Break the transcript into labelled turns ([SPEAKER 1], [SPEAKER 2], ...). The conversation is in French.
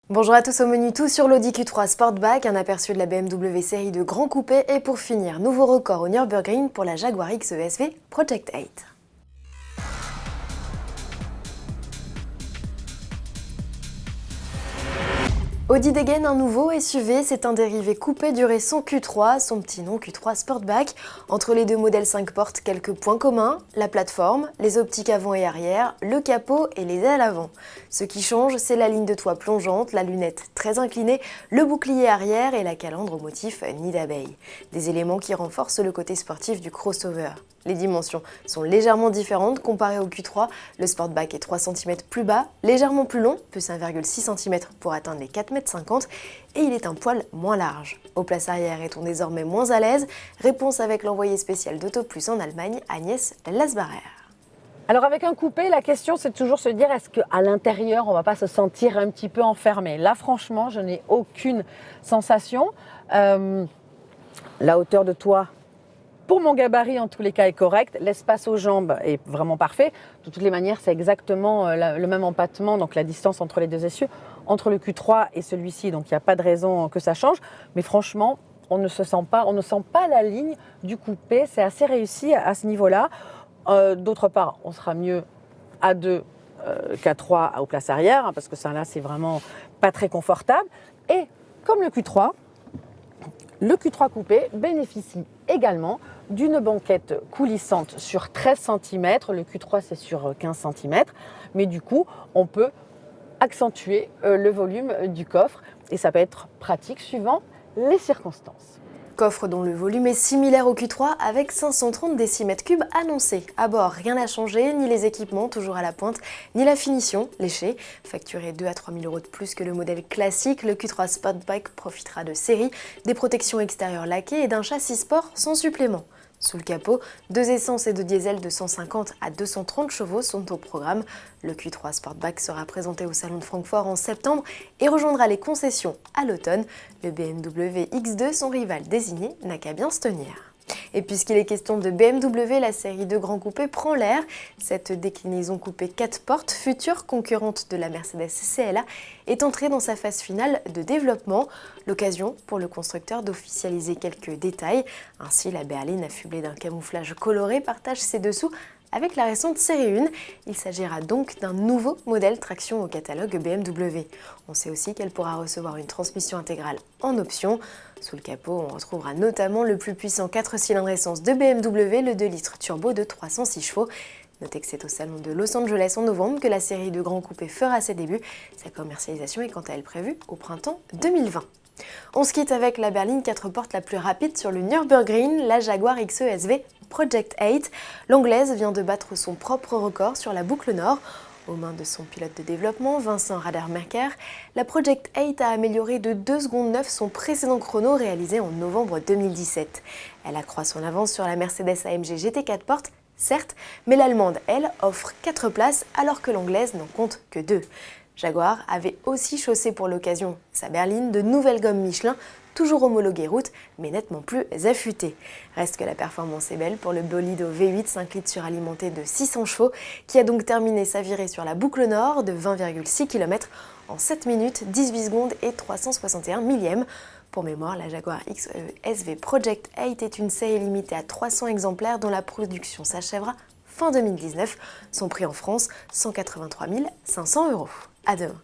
[SPEAKER 1] Bonjour à tous, au menu tout sur l'Audi Q3 Sportback, un aperçu de la BMW série de grands coupés et pour finir, nouveau record au Nürburgring pour la Jaguar XESV Project 8. Audi dégaine un nouveau SUV, c'est un dérivé coupé du récent Q3, son petit nom Q3 Sportback. Entre les deux modèles 5 portes, quelques points communs, la plateforme, les optiques avant et arrière, le capot et les ailes avant. Ce qui change, c'est la ligne de toit plongeante, la lunette très inclinée, le bouclier arrière et la calandre au motif nid d'abeille. Des éléments qui renforcent le côté sportif du crossover. Les dimensions sont légèrement différentes comparées au Q3. Le Sportback est 3 cm plus bas, légèrement plus long, plus 1,6 cm pour atteindre les 4,50 m et il est un poil moins large. Aux places arrière est-on désormais moins à l'aise? Réponse avec l'envoyé spécial d'AutoPlus en Allemagne, Agnès Lasbarer.
[SPEAKER 2] Alors avec un coupé, la question c'est de toujours se dire est-ce qu'à l'intérieur on va pas se sentir un petit peu enfermé? Là franchement je n'ai aucune sensation. La hauteur de toit pour mon gabarit en tous les cas est correcte. L'espace aux jambes est vraiment parfait. De toutes les manières c'est exactement le même empattement, donc la distance entre les deux essieux, entre le Q3 et celui-ci, donc il n'y a pas de raison que ça change. Mais franchement on ne sent pas la ligne du coupé, c'est assez réussi à ce niveau-là. D'autre part, on sera mieux à 2 qu'à 3 aux places arrière, parce que ça là, c'est vraiment pas très confortable. Et comme le Q3 coupé bénéficie également d'une banquette coulissante sur 13 cm. Le Q3, c'est sur 15 cm. Mais du coup, on peut accentuer le volume du coffre et ça peut être pratique suivant les circonstances.
[SPEAKER 1] Coffre dont le volume est similaire au Q3 avec 530 décimètres-cubes annoncés. À bord, rien n'a changé, ni les équipements toujours à la pointe, ni la finition léchée. Facturé 2 à 3 000 € de plus que le modèle classique, le Q3 Sportback profitera de série, des protections extérieures laquées et d'un châssis sport sans supplément. Sous le capot, 2 essences et 2 diesels de 150 à 230 chevaux sont au programme. Le Q3 Sportback sera présenté au Salon de Francfort en septembre et rejoindra les concessions à l'automne. Le BMW X2, son rival désigné, n'a qu'à bien se tenir. Et puisqu'il est question de BMW, la série de grands coupés prend l'air. Cette déclinaison coupée 4 portes, future concurrente de la Mercedes CLA, est entrée dans sa phase finale de développement. L'occasion pour le constructeur d'officialiser quelques détails. Ainsi, la berline affublée d'un camouflage coloré partage ses dessous avec la récente série 1. Il s'agira donc d'un nouveau modèle traction au catalogue BMW. On sait aussi qu'elle pourra recevoir une transmission intégrale en option. Sous le capot, on retrouvera notamment le plus puissant 4 cylindres essence de BMW, le 2 litres turbo de 306 chevaux. Notez que c'est au salon de Los Angeles en novembre que la série de grands coupés fera ses débuts. Sa commercialisation est quant à elle prévue au printemps 2020. On se quitte avec la berline 4 portes la plus rapide sur le Nürburgring, la Jaguar XESV Project 8. L'anglaise vient de battre son propre record sur la boucle nord. Aux mains de son pilote de développement, Vincent Radermerker, la Project 8 a amélioré de 2 secondes 9 son précédent chrono réalisé en novembre 2017. Elle accroît son avance sur la Mercedes AMG GT 4 portes, certes, mais l'allemande, elle, offre 4 places alors que l'anglaise n'en compte que 2. Jaguar avait aussi chaussé pour l'occasion sa berline de nouvelles gommes Michelin, toujours homologuées route, mais nettement plus affûtées. Reste que la performance est belle pour le bolide au V8 5 litres suralimenté de 600 chevaux, qui a donc terminé sa virée sur la boucle nord de 20,6 km en 7 minutes, 18 secondes et 361 millièmes. Pour mémoire, la Jaguar XESV Project 8 est une série limitée à 300 exemplaires dont la production s'achèvera fin 2019. Son prix en France, 183 500 €. À demain.